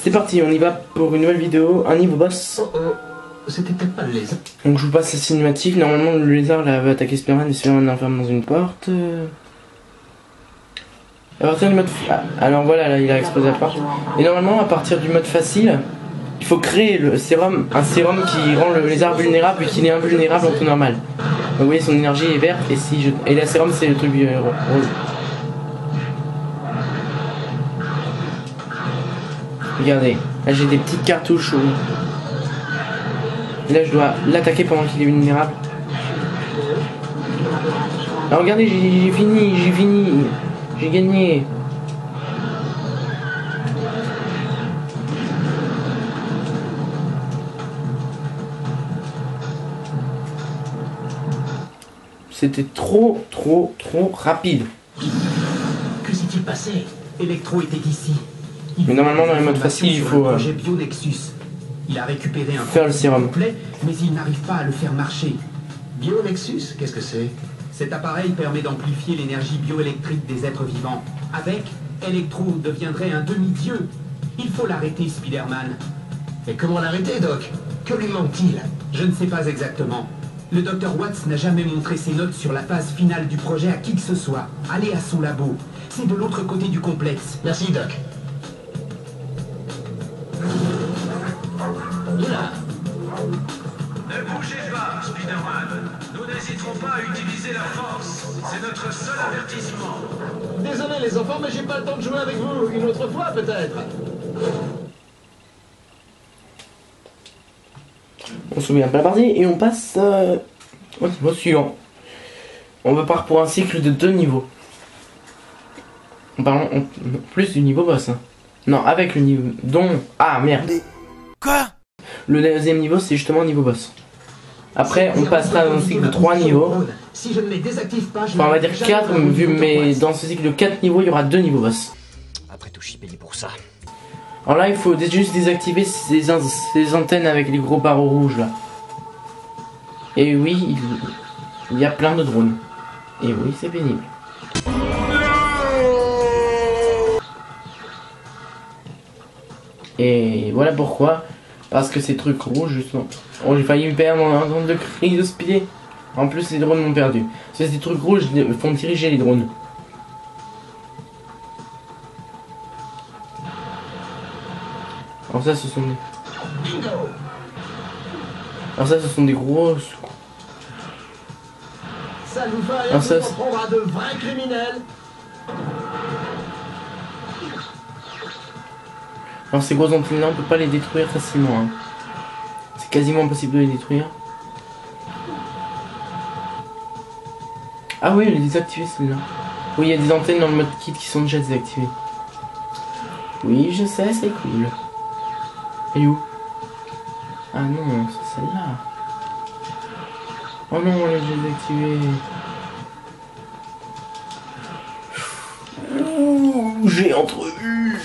C'est parti, on y va pour une nouvelle vidéo, un niveau boss. C'était peut-être pas le lézard. Donc je vous passe la cinématique, normalement le lézard là va attaquer Spider-Man et Spider-Man l'enferme dans une porte. À partir du mode... alors voilà, là il a explosé la porte. Et normalement à partir du mode facile, il faut créer le sérum, un sérum qui rend le lézard vulnérable puis qu'il est invulnérable en temps normal. Donc vous voyez son énergie est verte et si je... et la sérum c'est le truc rose. Regardez, là j'ai des petites cartouches. Et là je dois l'attaquer pendant qu'il est vulnérable. Alors regardez, j'ai fini, j'ai gagné. C'était trop rapide. Que s'est-il passé? Electro était ici. Mais normalement dans les modes faciles il faut Bionexus. Il a récupéré un faire le sérum complet, mais il n'arrive pas à le faire marcher. Bionexus, qu'est-ce que c'est? Cet appareil permet d'amplifier l'énergie bioélectrique des êtres vivants. Avec, Electro deviendrait un demi-dieu. Il faut l'arrêter, Spider-Man. Et comment l'arrêter, Doc? Que lui manque-t-il? Je ne sais pas exactement. Le Dr Watts n'a jamais montré ses notes sur la phase finale du projet à qui que ce soit. Allez à son labo. C'est de l'autre côté du complexe. Merci, Doc. Là. Ne bougez pas, Spider-Man. Nous n'hésiterons pas à utiliser la force. C'est notre seul avertissement. Désolé les enfants, mais j'ai pas le temps de jouer avec vous. Une autre fois, peut-être. On se souvient pas la partie et on passe au niveau suivant. On repart pour un cycle de 2 niveaux. Parlons plus du niveau boss. Hein. Non, avec le niveau... dont... Ah, merde. Quoi? Le deuxième niveau, c'est justement niveau boss. Après, on passera dans un cycle de 3 niveaux. Si je ne les désactive pas, Enfin, on va dire 4, mais dans ce cycle de 4 niveaux, il y aura 2 niveaux boss. Après tout, je suis payé pour ça. Alors là, il faut juste désactiver ces antennes avec les gros barreaux rouges là. Et oui, il y a plein de drones. Et oui, c'est pénible. Et voilà pourquoi. Parce que ces trucs rouges, justement. Oh, j'ai failli me perdre en un temps de cri de speed. En plus, les drones m'ont perdu. Parce que ces trucs rouges font diriger les drones. Alors ça, ce sont des... Alors ça, ce sont des grosses... Ça nous fait alors ça, on prendra de vrais criminels. alors ces grosses antennes là, on peut pas les détruire facilement. Hein. C'est quasiment impossible de les détruire. Ah oui, elle est désactivée celle-là. Oui, il y a des antennes dans le mode kit qui sont déjà désactivées. Oui, je sais, c'est cool. Et où? Ah non, c'est celle-là. Oh non, elle est désactivée. Ouh, j'ai entrevu.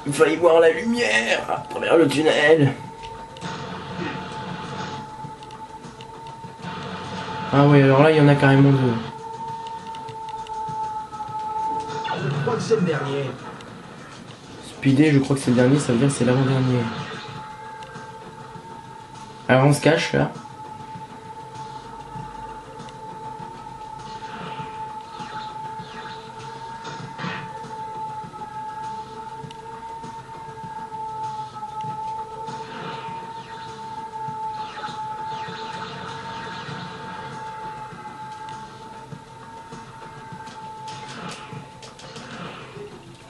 Il fallait voir la lumière à travers le tunnel. Ah oui, alors là, il y en a carrément 2. Je crois que c'est le dernier. Speedé, je crois que c'est le dernier, ça veut dire que c'est l'avant-dernier. Alors on se cache là.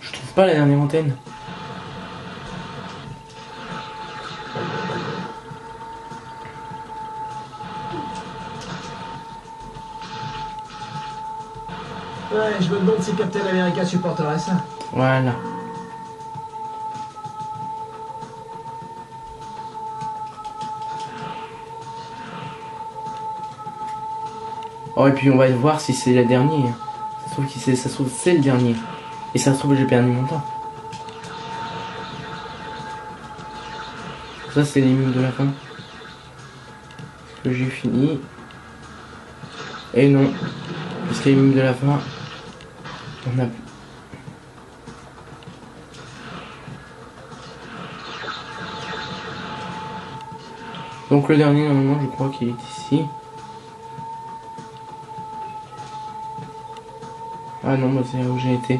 Je trouve pas la dernière antenne. Ouais, je me demande si Captain America supporterait ça. Voilà. Oh, et puis on va voir si c'est la dernière. Ça se trouve c'est le dernier. Et ça se trouve j'ai perdu mon temps. Ça c'est les mines de la fin. Que j'ai fini. Et non. Puisqu'il y a les mines de la fin. On a... Donc le dernier, normalement, je crois qu'il est ici. Ah non, bah c'est là où j'ai été.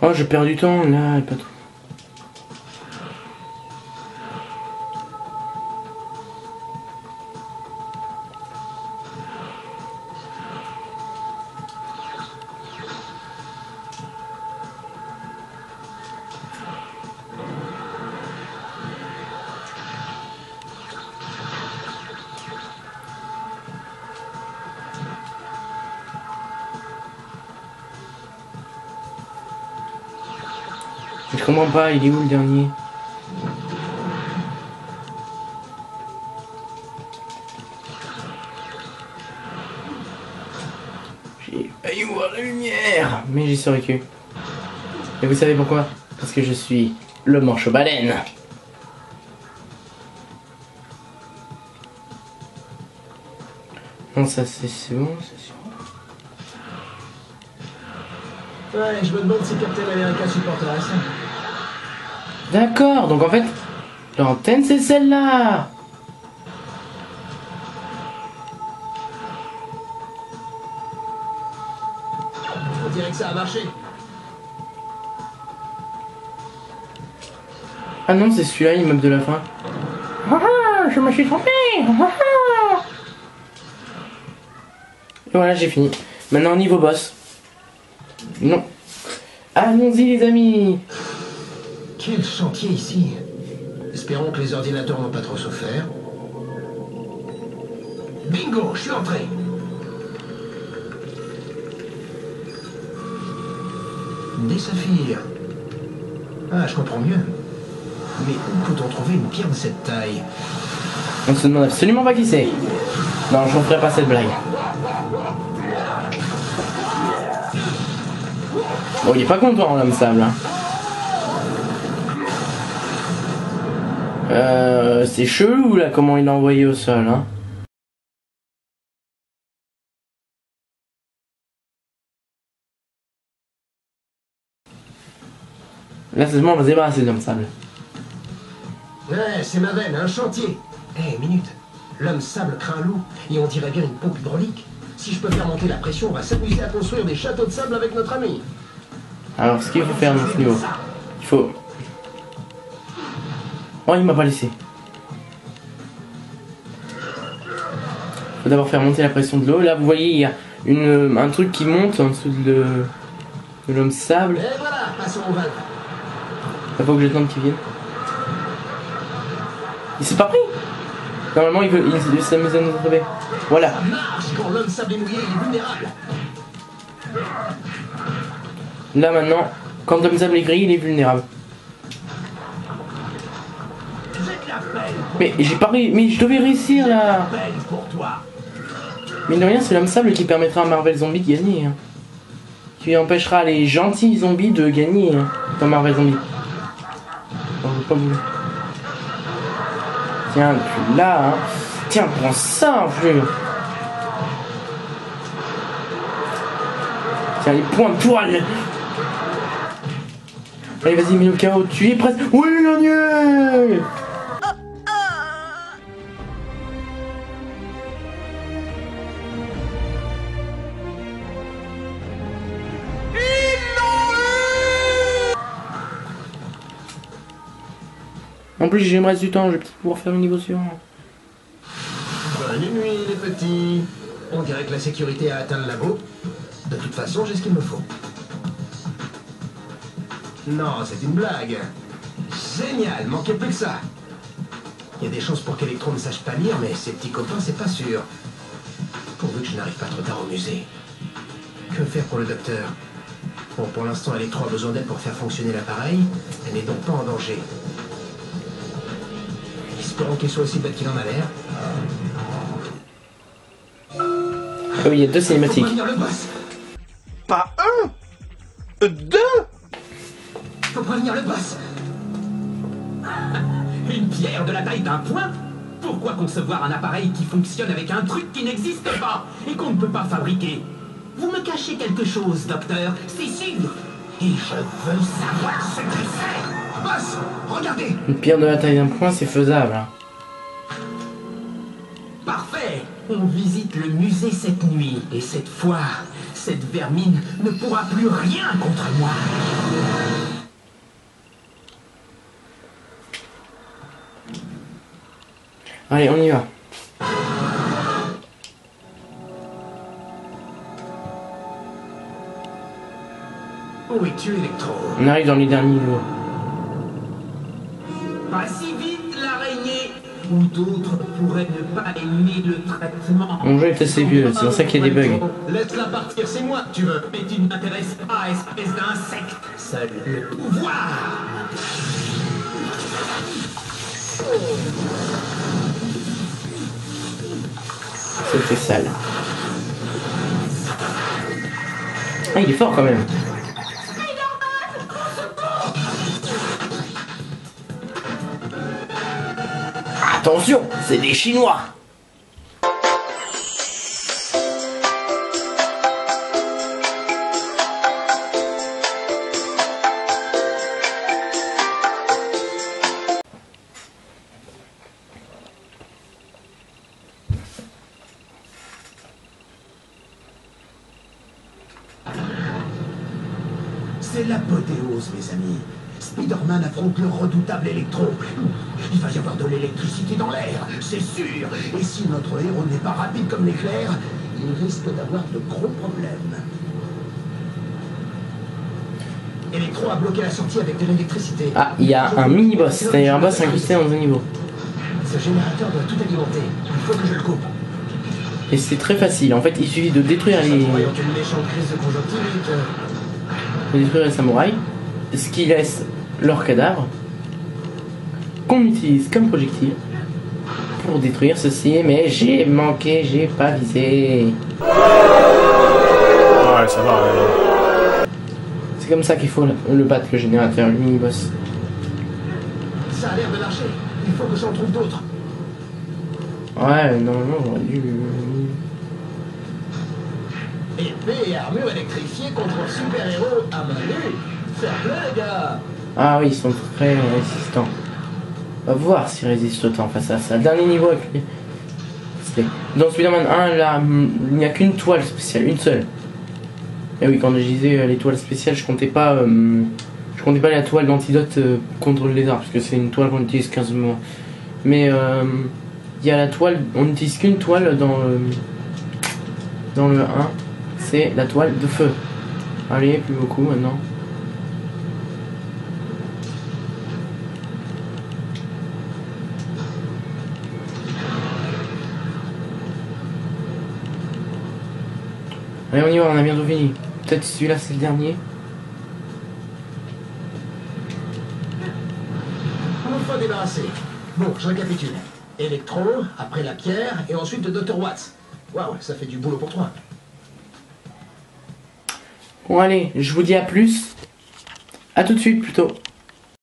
Oh, je perds du temps là, et pas trop. Je comprends pas, il est où le dernier? J'ai failli voir la lumière, mais j'y survécu. Et vous savez pourquoi? Parce que je suis le manche-baleine. Non, ça c'est bon, c'est sûr. Ouais, je me demande si Captain America supportera ça. D'accord, donc en fait, l'antenne c'est celle-là. On dirait que ça a marché. Ah non, c'est celui-là, l'immeuble de la fin. Ah ah, je me suis trompé. Ah ah. Et voilà, j'ai fini. Maintenant, niveau boss. Non. Allons-y, les amis. Quel chantier ici. Espérons que les ordinateurs n'ont pas trop souffert. Bingo, je suis entré. Des saphirs. Ah, je comprends mieux. Mais où peut-on trouver une pierre de cette taille? On se demande absolument pas qui c'est. Non, je ne ferai pas cette blague. Bon, il est pas content, l'homme sable. Hein. C'est chelou là comment il l'a envoyé au sol. Hein. Là, c'est bon, on va se débarrasser de l'homme sable. Ouais, c'est ma veine, un chantier. Eh, minute. L'homme sable craint un loup, et on dirait bien une pompe hydraulique. Si je peux faire monter la pression, on va s'amuser à construire des châteaux de sable avec notre ami. Alors, ce qu'il faut faire dans ce niveau, il faut... Oh, il m'a pas laissé. Il faut d'abord faire monter la pression de l'eau. Là, vous voyez, il y a un truc qui monte en dessous de l'homme sable. Et voilà, passons au valve. Il faut que j'attende qu'il vienne. Il s'est pas pris. Normalement, il s'amuse à nous retrouver. Voilà. Ça marche, quand l'homme sable est mouillé, il est vulnérable. Là, maintenant, quand l'homme sable est gris, il est vulnérable. Mais j'ai pas réussi. Mais je devais réussir là. Mais de rien, c'est l'homme sable qui permettra à Marvel Zombie de gagner. Hein. Qui empêchera les gentils zombies de gagner hein, dans Marvel Zombie. Bon, je veux pas vous. Tiens, puis là, hein. Tiens, prends ça, frère. Tiens, les points de poil. Allez, vas-y, mets le KO. Tu es presque. Oui, gagné. En plus, j'aimerais du temps, je vais peut-être pouvoir faire le niveau suivant. Bonne nuit, les petits. On dirait que la sécurité a atteint le labo. De toute façon, j'ai ce qu'il me faut. Non, c'est une blague. Génial, manquait plus que ça. Il y a des chances pour qu'Electron ne sache pas lire, mais ses petits copains, c'est pas sûr. Pourvu que je n'arrive pas trop tard au musée. Que faire pour le docteur? Bon, pour l'instant, Electron a besoin d'aide pour faire fonctionner l'appareil. Elle n'est donc pas en danger. Espérons qu'il soit aussi bête qu'il en a l'air. Ah oui, il y a deux cinématiques. Faut prévenir le boss. Pas un, deux. Faut prévenir le boss. Une pierre de la taille d'un point? Pourquoi concevoir un appareil qui fonctionne avec un truc qui n'existe pas et qu'on ne peut pas fabriquer? Vous me cachez quelque chose, docteur, c'est sûr. Et je veux savoir ce que c'est. Boss, regardez. Une pierre de la taille d'un point, c'est faisable. Hein. Parfait. On visite le musée cette nuit. Et cette fois, cette vermine ne pourra plus rien contre moi. Allez, on y va. Où es-tu, Electro? On arrive dans les derniers niveaux. Pas si vite, l'araignée. Ou d'autres pourraient ne pas aimer le traitement. Mon jeu est assez vieux, c'est pour ça qu'il y a des bugs. Laisse-la partir, c'est moi que tu veux. Mais tu ne m'intéresses pas, espèce d'insecte. Seul le pouvoir. C'était sale. Ah, il est fort quand même. Attention, c'est des Chinois. C'est l'apothéose, mes amis. Spider-Man affronte le redoutable Electro. Il va y avoir de l'électricité dans l'air, c'est sûr. Et si notre héros n'est pas rapide comme l'éclair, il risque d'avoir de gros problèmes. Electro a bloqué la sortie avec de l'électricité. Ah, il y a un mini-boss, c'est-à-dire un boss incrusté dans un niveau. Ce générateur doit tout alimenter. Il faut que je le coupe. Et c'est très facile, en fait il suffit de détruire les samouraïs, ce qui laisse leurs cadavres, qu'on utilise comme projectile pour détruire ceci, mais j'ai manqué, j'ai pas visé. Ouais, ça va. C'est comme ça qu'il faut le battre, le générateur, le mini-boss. Ça a l'air de marcher. Il faut que j'en trouve d'autres. Ouais, normalement j'aurais dû... Épée et armure électrifiée contre un super-héros à main nue. Fair play, les gars. Ah oui, ils sont très résistants. On va voir s'ils résistent autant face à ça. Dernier niveau avec lui. Dans Spider-Man 1, là, il n'y a qu'une toile spéciale, une seule. Et oui, quand je disais les toiles spéciales, je comptais pas la toile d'antidote contre le lézard, parce que c'est une toile qu'on utilise 15 mois. Mais il y a la toile, on n'utilise qu'une toile dans le 1, c'est la toile de feu. Allez, plus beaucoup maintenant. Allez, on y va, on a bientôt fini. Peut-être celui-là c'est le dernier. Enfin débarrassé. Bon, je récapitule. Electro, après la pierre, et ensuite le Dr. Watts. Waouh, ça fait du boulot pour toi. Bon allez, je vous dis à plus. À tout de suite plutôt.